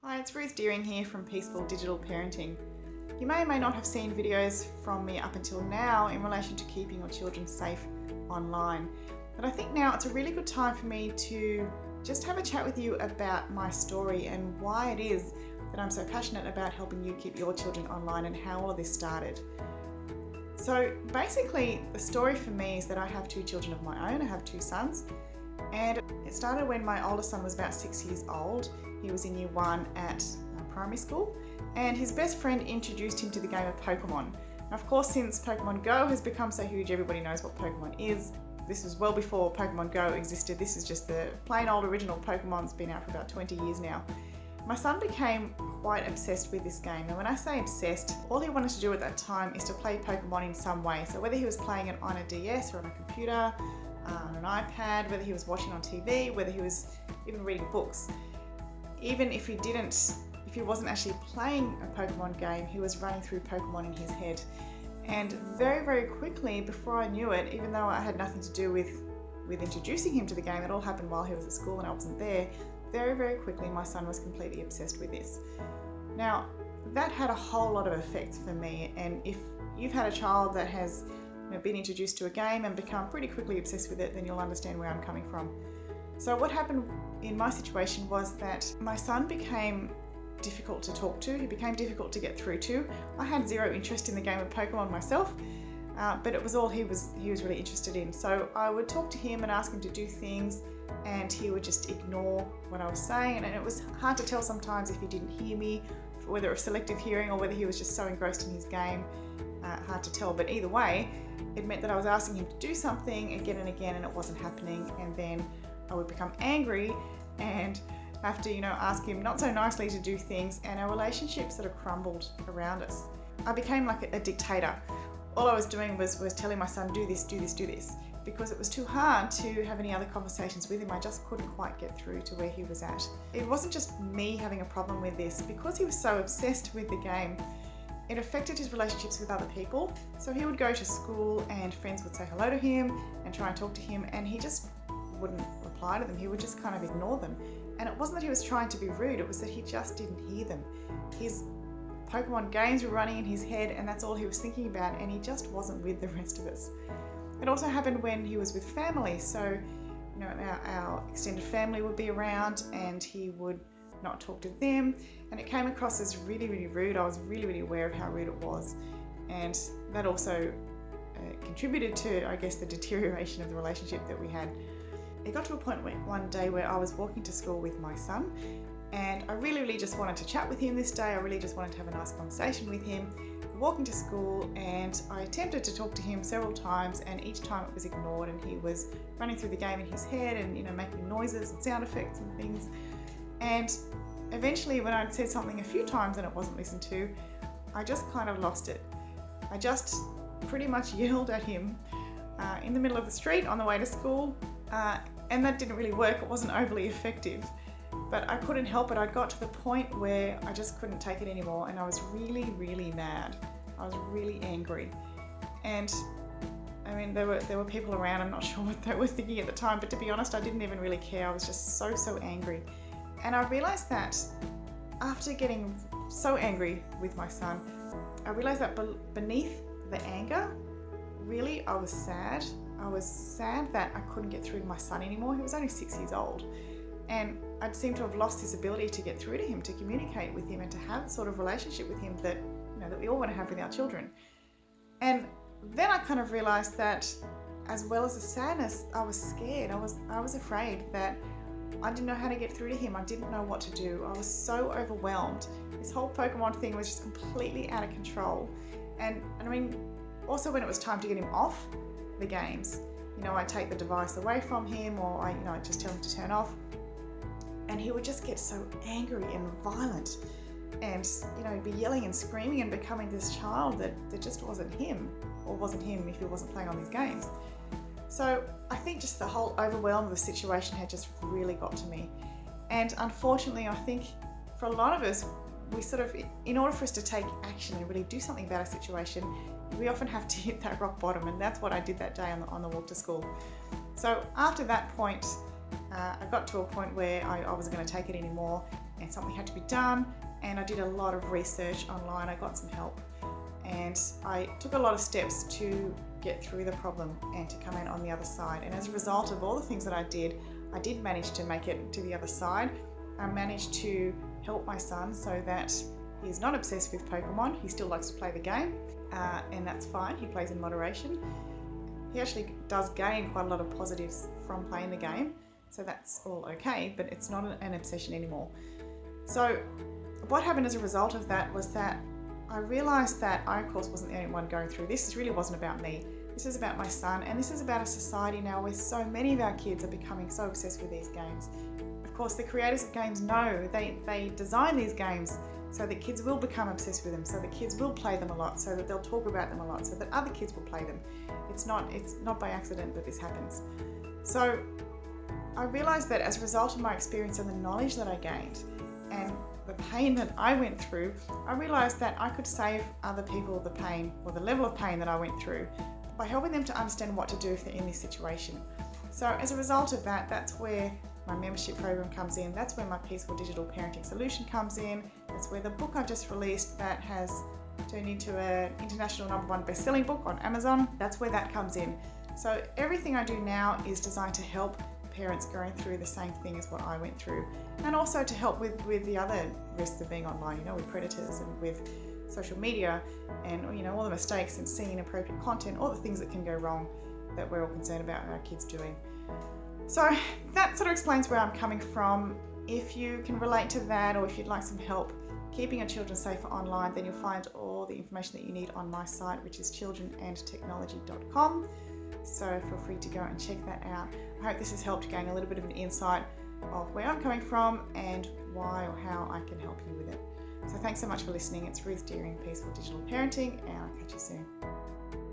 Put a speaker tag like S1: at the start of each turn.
S1: Hi, it's Ruth Deering here from Peaceful Digital Parenting. You may or may not have seen videos from me up until now in relation to keeping your children safe online. But I think now it's a really good time for me to just have a chat with you about my story and why it is that I'm so passionate about helping you keep your children online and how all of this started. So basically, the story for me is that I have two children of my own. I have two sons. And it started when my oldest son was about 6 years old. He was in year 1 at primary school, and his best friend introduced him to the game of Pokemon. Now, of course, since Pokemon Go has become so huge, everybody knows what Pokemon is. This was well before Pokemon Go existed. This is just the plain old original Pokemon. It's been out for about 20 years now. My son became quite obsessed with this game. And when I say obsessed, all he wanted to do at that time is to play Pokemon in some way. So whether he was playing it on a DS or on a computer, on an iPad, whether he was watching on TV, whether he was even reading books. Even if he wasn't actually playing a Pokemon game, he was running through Pokemon in his head. And very, very quickly, before I knew it, even though I had nothing to do with introducing him to the game, it all happened while he was at school and I wasn't there, very, very quickly my son was completely obsessed with this. Now, that had a whole lot of effects for me, and if you've had a child that has been introduced to a game and become pretty quickly obsessed with it, then you'll understand where I'm coming from. So what happened in my situation was that my son became difficult to talk to. He became difficult to get through to. I had zero interest in the game of Pokemon myself, but it was all he was really interested in. So I would talk to him and ask him to do things, and he would just ignore what I was saying. And it was hard to tell sometimes if he didn't hear me, whether it was selective hearing or whether he was just so engrossed in his game. Hard to tell, but either way, it meant that I was asking him to do something again and again and it wasn't happening, and then I would become angry and have to, ask him not so nicely to do things, and our relationship sort of crumbled around us. I became like a dictator. All I was doing was telling my son, do this, do this, do this, because it was too hard to have any other conversations with him. I just couldn't quite get through to where he was at. It wasn't just me having a problem with this, because he was so obsessed with the game. It affected his relationships with other people. So he would go to school and friends would say hello to him and try and talk to him, and he just wouldn't reply to them. He would just kind of ignore them. And it wasn't that he was trying to be rude, it was that he just didn't hear them. His Pokemon games were running in his head and that's all he was thinking about, and he just wasn't with the rest of us. It also happened when he was with family. So, our extended family would be around and he would not talk to them, and it came across as really, really rude. I was really, really aware of how rude it was, and that also contributed to, I guess, the deterioration of the relationship that we had. It got to a point one day where I was walking to school with my son, and I really, really just wanted to chat with him this day. I really just wanted to have a nice conversation with him. Walking to school, and I attempted to talk to him several times, and each time it was ignored, and he was running through the game in his head and making noises and sound effects and things. And eventually, when I'd said something a few times and it wasn't listened to, I just kind of lost it. I just pretty much yelled at him in the middle of the street on the way to school, and that didn't really work. It wasn't overly effective, but I couldn't help it. I got to the point where I just couldn't take it anymore, and I was really, really mad. I was really angry, and there were people around. I'm not sure what they were thinking at the time, but to be honest, I didn't even really care. I was just so angry. And I realised that after getting so angry with my son, I realised that beneath the anger, really, I was sad. I was sad that I couldn't get through to my son anymore. He was only 6 years old. And I'd seemed to have lost this ability to get through to him, to communicate with him, and to have the sort of relationship with him that, that we all want to have with our children. And then I kind of realised that, as well as the sadness, I was scared. I was afraid that I didn't know how to get through to him. I didn't know what to do. I was so overwhelmed. This whole Pokemon thing was just completely out of control. And also when it was time to get him off the games, I'd take the device away from him, or I'd just tell him to turn off. And he would just get so angry and violent, and he'd be yelling and screaming and becoming this child that just wasn't him, or wasn't him if he wasn't playing on these games. So I think just the whole overwhelm of the situation had just really got to me. And unfortunately, I think for a lot of us, we in order for us to take action and really do something about a situation, we often have to hit that rock bottom, and that's what I did that day on the walk to school. So after that point, I got to a point where I wasn't going to take it anymore, and something had to be done, and I did a lot of research online. I got some help, and I took a lot of steps to get through the problem and to come in on the other side. And as a result of all the things that I did manage to make it to the other side. I managed to help my son so that he's not obsessed with Pokemon. He still likes to play the game, and that's fine. He plays in moderation. He actually does gain quite a lot of positives from playing the game, so that's all okay, but it's not an obsession anymore. So what happened as a result of that was that I realised that I, of course, wasn't the only one going through this. This really wasn't about me. This is about my son, and this is about a society now where so many of our kids are becoming so obsessed with these games. Of course, the creators of games know they design these games so that kids will become obsessed with them, so that kids will play them a lot, so that they'll talk about them a lot, so that other kids will play them. It's not by accident that this happens. So I realised that as a result of my experience and the knowledge that I gained and the pain that I went through, I realised that I could save other people the pain, or the level of pain that I went through, by helping them to understand what to do if they're in this situation. So as a result of that, that's where my membership program comes in. That's where my Peaceful Digital Parenting Solution comes in. That's where the book I've just released that has turned into an international #1 best-selling book on Amazon, that's where that comes in. So everything I do now is designed to help parents going through the same thing as what I went through, and also to help with the other risks of being online, with predators and with social media, and all the mistakes and seeing inappropriate content, all the things that can go wrong that we're all concerned about our kids doing. So that sort of explains where I'm coming from. If you can relate to that, or if you'd like some help keeping your children safer online, then you'll find all the information that you need on my site, which is childrenandtechnology.com. So feel free to go and check that out. I hope this has helped gain a little bit of an insight of where I'm coming from and why or how I can help you with it. So thanks so much for listening. It's Ruth Deering, Peaceful Digital Parenting, and I'll catch you soon.